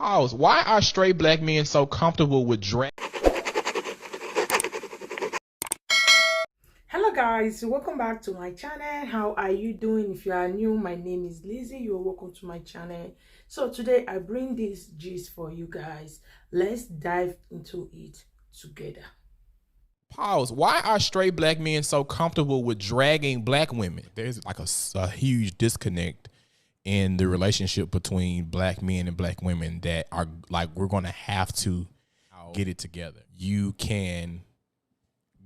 Pause. Why are straight black men so comfortable with drag? Hello guys, welcome back to my channel. How are you doing? If you are new, my name is Lizzie. You're welcome to my channel. So today I bring this gist for you guys. Let's dive into it together. Pause. Why are straight black men so comfortable with dragging black women? There's like a huge disconnect in the relationship between black men and black women that are like, we're going to have to get it together. You can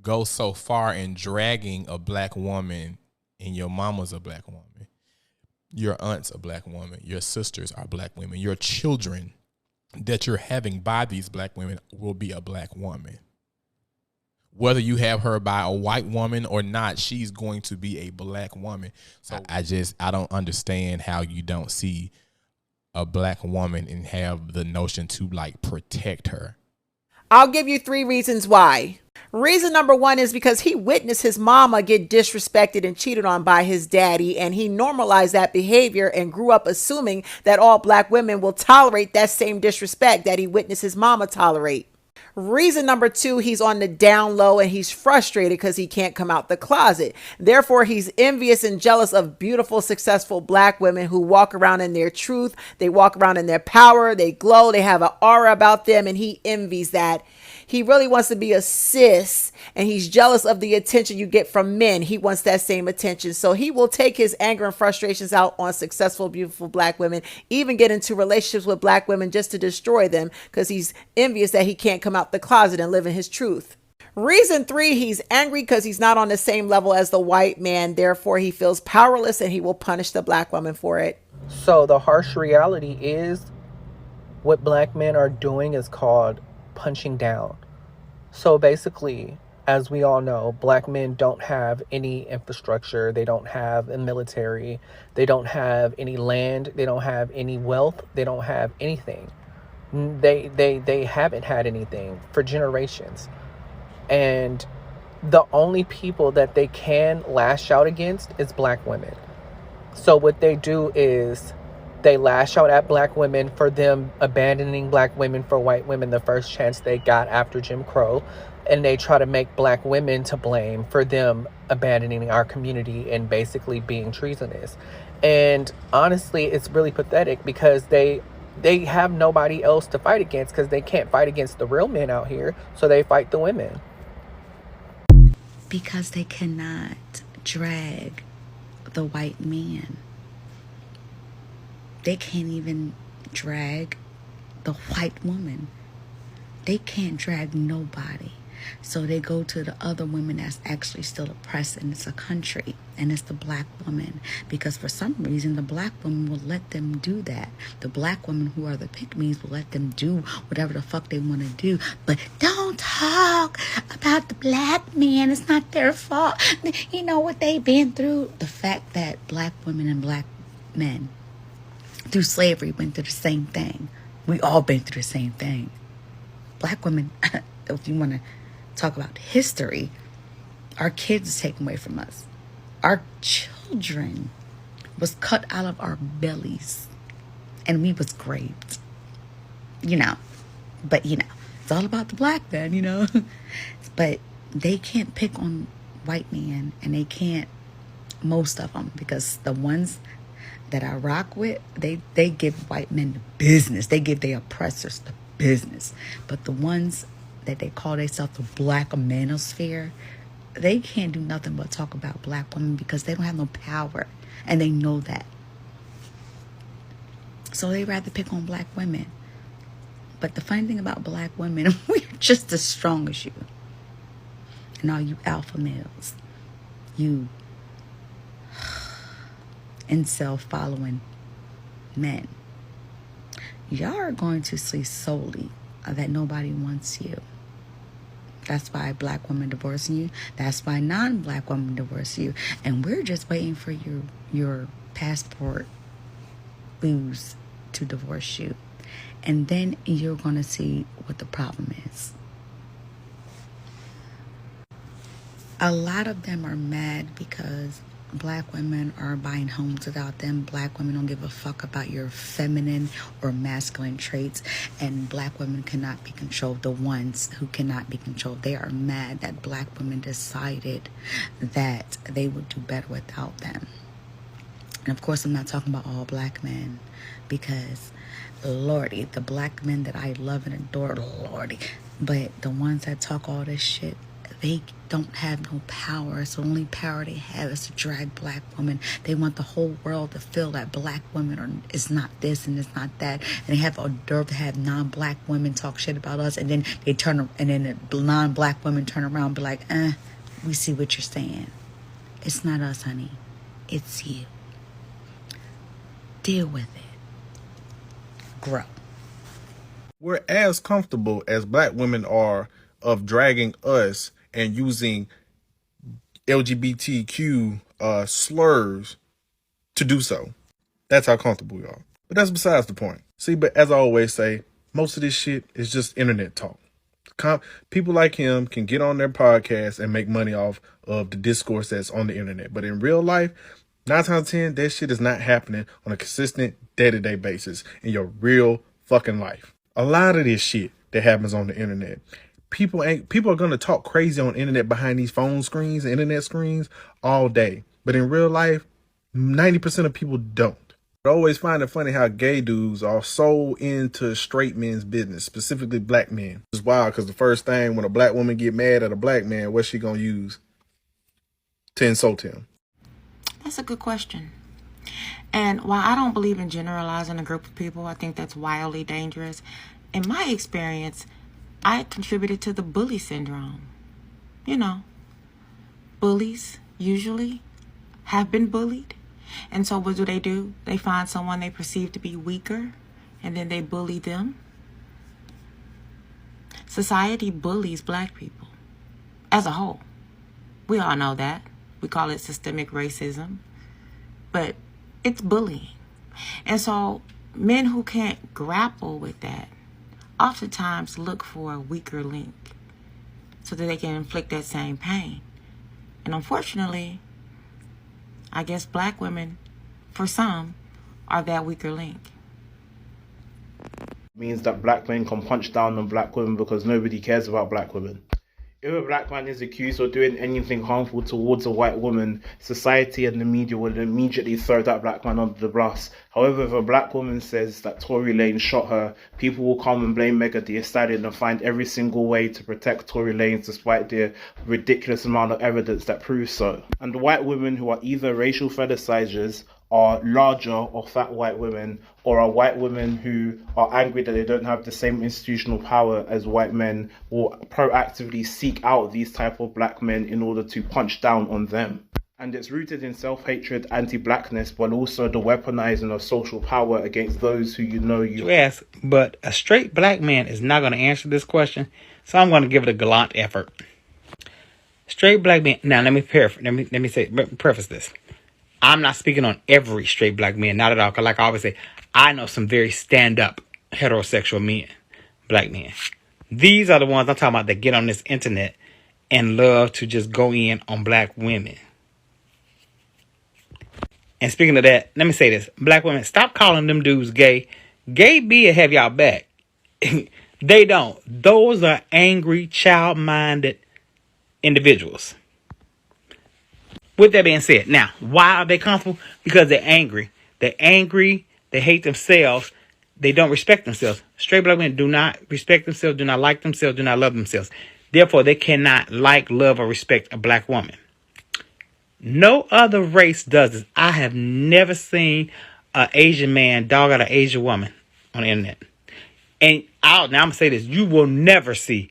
go so far in dragging a black woman, and your mama's a black woman, your aunt's a black woman, your sisters are black women, your children that you're having by these black women will be a black woman. Whether you have her by a white woman or not, she's going to be a black woman. So I don't understand how you don't see a black woman and have the notion to like protect her. I'll give you 3 reasons why. Reason number 1 is because he witnessed his mama get disrespected and cheated on by his daddy, and he normalized that behavior and grew up assuming that all black women will tolerate that same disrespect that he witnessed his mama tolerate. Reason number 2, he's on the down low and he's frustrated because he can't come out the closet. Therefore, he's envious and jealous of beautiful, successful black women who walk around in their truth. They walk around in their power. They glow. They have an aura about them, and he envies that. He really wants to be a sis, and he's jealous of the attention you get from men. He wants that same attention. So he will take his anger and frustrations out on successful, beautiful black women, even get into relationships with black women just to destroy them because he's envious that he can't come out the closet and live in his truth. Reason 3, he's angry because he's not on the same level as the white man. Therefore, he feels powerless and he will punish the black woman for it. So the harsh reality is what black men are doing is called punching down. So basically, as we all know, black men don't have any infrastructure. They don't have a military. They don't have any land. They don't have any wealth. They don't have anything. They haven't had anything for generations. And the only people that they can lash out against is black women. So what they do is they lash out at black women for them abandoning black women for white women the first chance they got after Jim Crow. And they try to make black women to blame for them abandoning our community and basically being treasonous. And honestly, it's really pathetic because they have nobody else to fight against because they can't fight against the real men out here. So they fight the women. Because they cannot drag the white man. They can't even drag the white woman. They can't drag nobody. So they go to the other women that's actually still oppressed, and it's a country, and it's the black woman. Because for some reason, the black woman will let them do that. The black women who are the pick-me's will let them do whatever the fuck they want to do. But don't talk about the black man. It's not their fault. You know what they've been through. The fact that black women and black men through slavery went through the same thing. We all been through the same thing. Black women, if you want to talk about history, our kids taken away from us. Our children was cut out of our bellies and we was raped. But it's all about the black man, But they can't pick on white men, and they can't, most of them, because the ones that I rock with, they give white men the business. They give their oppressors the business. But the ones that they call themselves the black manosphere, they can't do nothing but talk about black women because they don't have no power, and they know that. So they rather pick on black women. But the funny thing about black women, we're just as strong as you. And all you alpha males, you incel following men, y'all are going to see solely that nobody wants you. That's why black women divorcing you. That's why non-black women divorce you. And we're just waiting for your passport booze to divorce you. And then you're going to see what the problem is. A lot of them are mad because black women are buying homes without them. Black women don't give a fuck about your feminine or masculine traits. And black women cannot be controlled. The ones who cannot be controlled, they are mad that black women decided that they would do better without them. And of course, I'm not talking about all black men, because Lordy, the black men that I love and adore, Lordy, but the ones that talk all this shit, they don't have no power. So the only power they have is to drag black women. They want the whole world to feel that black women is not this and it's not that. And they have a nerve to have non-black women talk shit about us, and then the non-black women turn around and be like, we see what you're saying. It's not us, honey. It's you. Deal with it. Grow. We're as comfortable as black women are of dragging us and using LGBTQ slurs to do so. That's how comfortable we are. But that's besides the point. See, but as I always say, most of this shit is just internet talk. People like him can get on their podcast and make money off of the discourse that's on the internet. But in real life, 9 times out of 10, that shit is not happening on a consistent day-to-day basis in your real fucking life. A lot of this shit that happens on the internet, people are gonna talk crazy on the internet behind these phone screens, internet screens all day. But in real life, 90% of people don't. I always find it funny how gay dudes are so into straight men's business, specifically black men. It's wild because the first thing when a black woman get mad at a black man, what's she gonna use to insult him? That's a good question. And while I don't believe in generalizing a group of people, I think that's wildly dangerous. In my experience, I contributed to the bully syndrome. You know, bullies usually have been bullied. And so what do? They find someone they perceive to be weaker, and then they bully them. Society bullies black people as a whole. We all know that. We call it systemic racism. But it's bullying. And so men who can't grapple with that oftentimes look for a weaker link so that they can inflict that same pain. And unfortunately, I guess black women, for some, are that weaker link. Means that black men can punch down on black women because nobody cares about black women. If a black man is accused of doing anything harmful towards a white woman, society and the media will immediately throw that black man under the bus. However, if a black woman says that Tory Lanez shot her, people will come and blame Megan Thee Stallion and find every single way to protect Tory Lanez despite the ridiculous amount of evidence that proves so. And the white women who are either racial fetishizers, are larger or fat white women, or are white women who are angry that they don't have the same institutional power as white men, will proactively seek out these type of black men in order to punch down on them. And it's rooted in self-hatred, anti-blackness, but also the weaponizing of social power against those who you ask, but a straight black man is not going to answer this question, so I'm going to give it a gallant effort. Straight black man. Now let me preface this. I'm not speaking on every straight black man, not at all. Because like I always say, I know some very stand-up heterosexual men, black men. These are the ones I'm talking about that get on this internet and love to just go in on black women. And speaking of that, let me say this. Black women, stop calling them dudes gay. Gay be have y'all back. They don't. Those are angry, child-minded individuals. With that being said, now, why are they comfortable? Because they're angry. They're angry. They hate themselves. They don't respect themselves. Straight black men do not respect themselves, do not like themselves, do not love themselves. Therefore, they cannot like, love, or respect a black woman. No other race does this. I have never seen an Asian man dog out an Asian woman on the internet. And now I'm going to say this. You will never see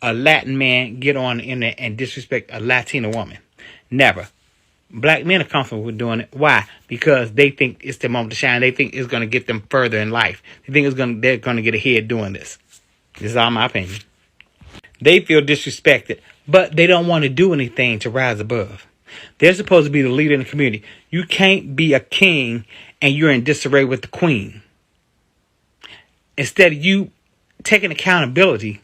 a Latin man get on the internet and disrespect a Latina woman. Never. Black men are comfortable with doing it. Why? Because they think it's their moment to shine. They think it's going to get them further in life. They think they're going to get ahead doing this. This is all my opinion. They feel disrespected, but they don't want to do anything to rise above. They're supposed to be the leader in the community. You can't be a king and you're in disarray with the queen. Instead of you taking accountability,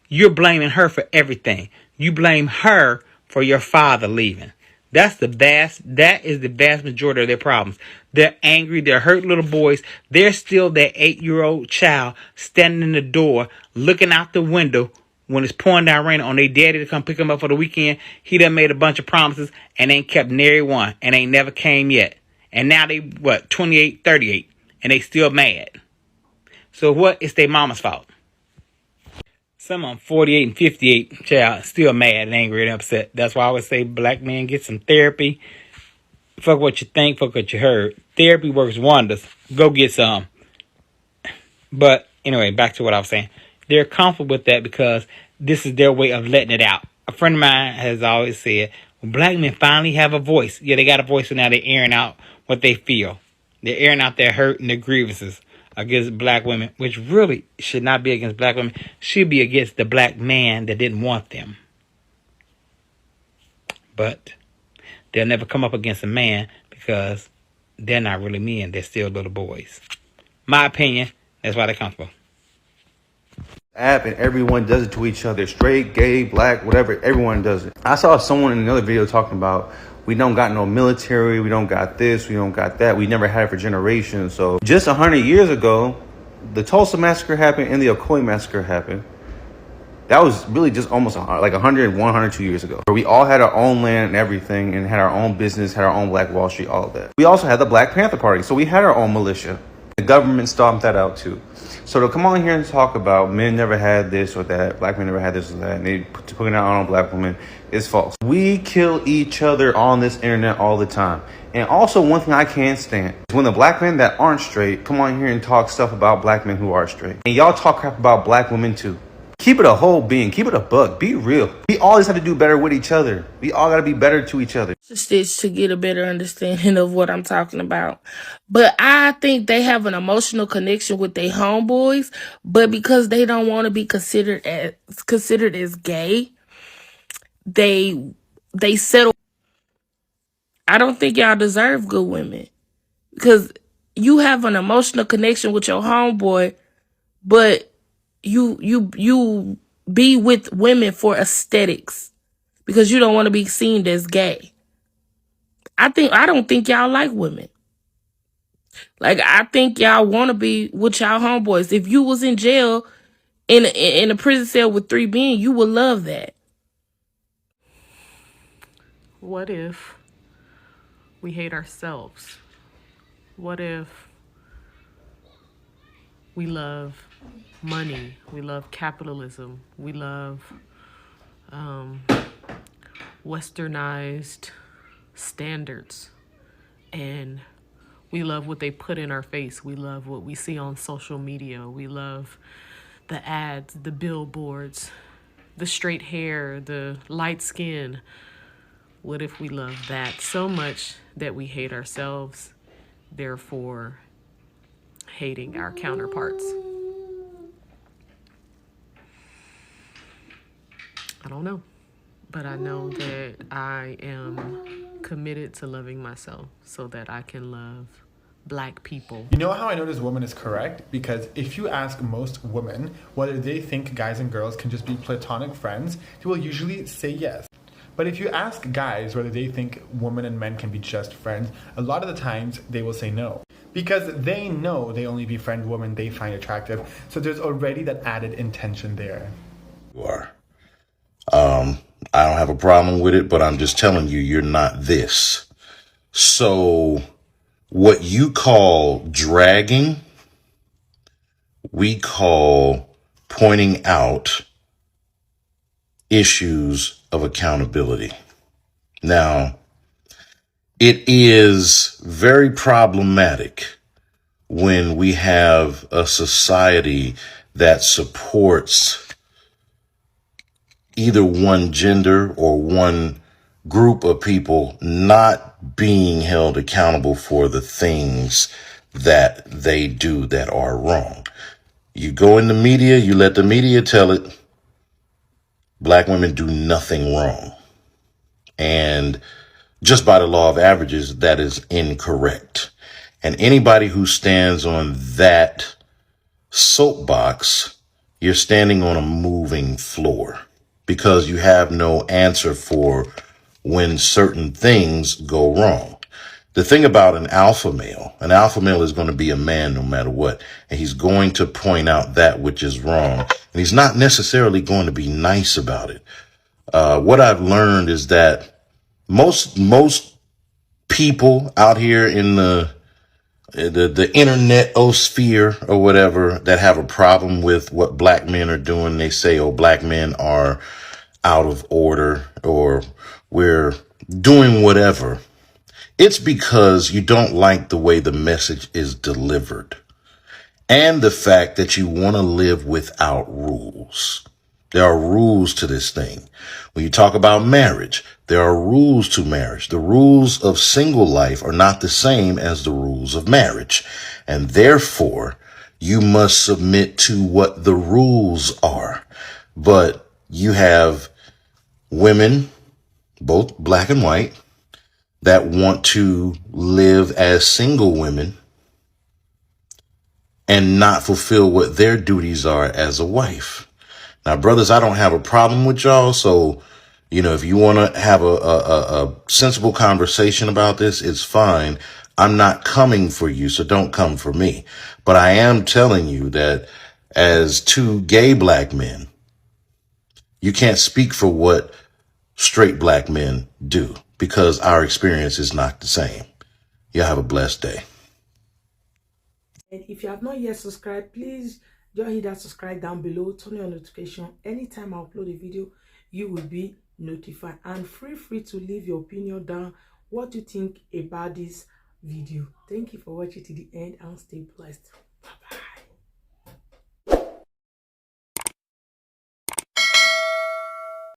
you're blaming her for everything. You blame her for your father leaving. That is the vast majority of their problems. They're angry. They're hurt little boys. They're still that 8-year-old child standing in the door, looking out the window when it's pouring down rain on their daddy to come pick them up for the weekend. He done made a bunch of promises and ain't kept nary one and ain't never came yet. And now they, 28, 38, and they still mad. So what? It's their mama's fault. Some of them 48 and 58, child, still mad and angry and upset. That's why I always say black men get some therapy. Fuck what you think, fuck what you heard. Therapy works wonders. Go get some. But anyway, back to what I was saying. They're comfortable with that because this is their way of letting it out. A friend of mine has always said, when black men finally have a voice, yeah, they got a voice, and now they're airing out what they feel. They're airing out their hurt and their grievances against black women, which really should not be against black women. Should be against the black man that didn't want them. But they'll never come up against a man because they're not really men. They're still little boys. My opinion, that's why they're comfortable. App and everyone does it to each other, straight, gay, black, whatever, everyone does it. I saw someone in another video talking about we don't got no military, we don't got this, we don't got that, we never had it for generations. So just 100 years ago, the Tulsa massacre happened and the Ocoee massacre happened. That was really just almost like 101, 102 years ago. Where we all had our own land and everything and had our own business, had our own Black Wall Street, all of that. We also had the Black Panther Party, so we had our own militia. The government stomped that out too. So to come on here and talk about men never had this or that, black men never had this or that, and they putting it out on black women is false. We kill each other on this internet all the time. And also one thing I can't stand is when the black men that aren't straight come on here and talk stuff about black men who are straight. And y'all talk crap about black women too. Keep it a whole being. Keep it a buck. Be real. We always have to do better with each other. We all got to be better to each other. Stitch to get a better understanding of what I'm talking about. But I think they have an emotional connection with their homeboys, but because they don't want to be considered as gay, they settle. I don't think y'all deserve good women because you have an emotional connection with your homeboy, but you be with women for aesthetics because you don't want to be seen as gay. I don't think y'all like women. Like, I think y'all want to be with y'all homeboys. If you was in jail in a prison cell with 3 men, you would love that. What if we hate ourselves? What if we love money? We love capitalism. We love westernized standards. And we love what they put in our face. We love what we see on social media. We love the ads, the billboards, the straight hair, the light skin. What if we love that so much that we hate ourselves, therefore hating our counterparts? I don't know, but I know that I am committed to loving myself so that I can love black people. You know how I know this woman is correct? Because if you ask most women whether they think guys and girls can just be platonic friends, they will usually say yes. But if you ask guys whether they think women and men can be just friends, a lot of the times they will say no. Because they know they only befriend women they find attractive, so there's already that added intention there. You are. I don't have a problem with it, but I'm just telling you, you're not this. So what you call dragging, we call pointing out issues of accountability. Now, it is very problematic when we have a society that supports either one gender or one group of people not being held accountable for the things that they do that are wrong. You go in the media, you let the media tell it, black women do nothing wrong. And just by the law of averages, that is incorrect. And anybody who stands on that soapbox, you're standing on a moving floor because you have no answer for when certain things go wrong. The thing about an alpha male is going to be a man no matter what. And he's going to point out that which is wrong. And he's not necessarily going to be nice about it. What I've learned is that most people out here in the internet-osphere or whatever that have a problem with what black men are doing, they say, oh, black men are out of order or we're doing whatever. It's because you don't like the way the message is delivered and the fact that you want to live without rules. There are rules to this thing. When you talk about marriage, there are rules to marriage. The rules of single life are not the same as the rules of marriage. And therefore, you must submit to what the rules are. But you have women, both black and white, that want to live as single women and not fulfill what their duties are as a wife. Now, brothers, I don't have a problem with y'all. So, if you want to have a sensible conversation about this, it's fine. I'm not coming for you, so don't come for me. But I am telling you that as two gay black men, you can't speak for what straight black men do because our experience is not the same. Y'all have a blessed day. And if you have not yet subscribed, please just hit that subscribe down below, turn on notification. Anytime I upload a video, you will be notified. And feel free to leave your opinion down, what you think about this video. Thank you for watching to the end and stay blessed. Bye bye.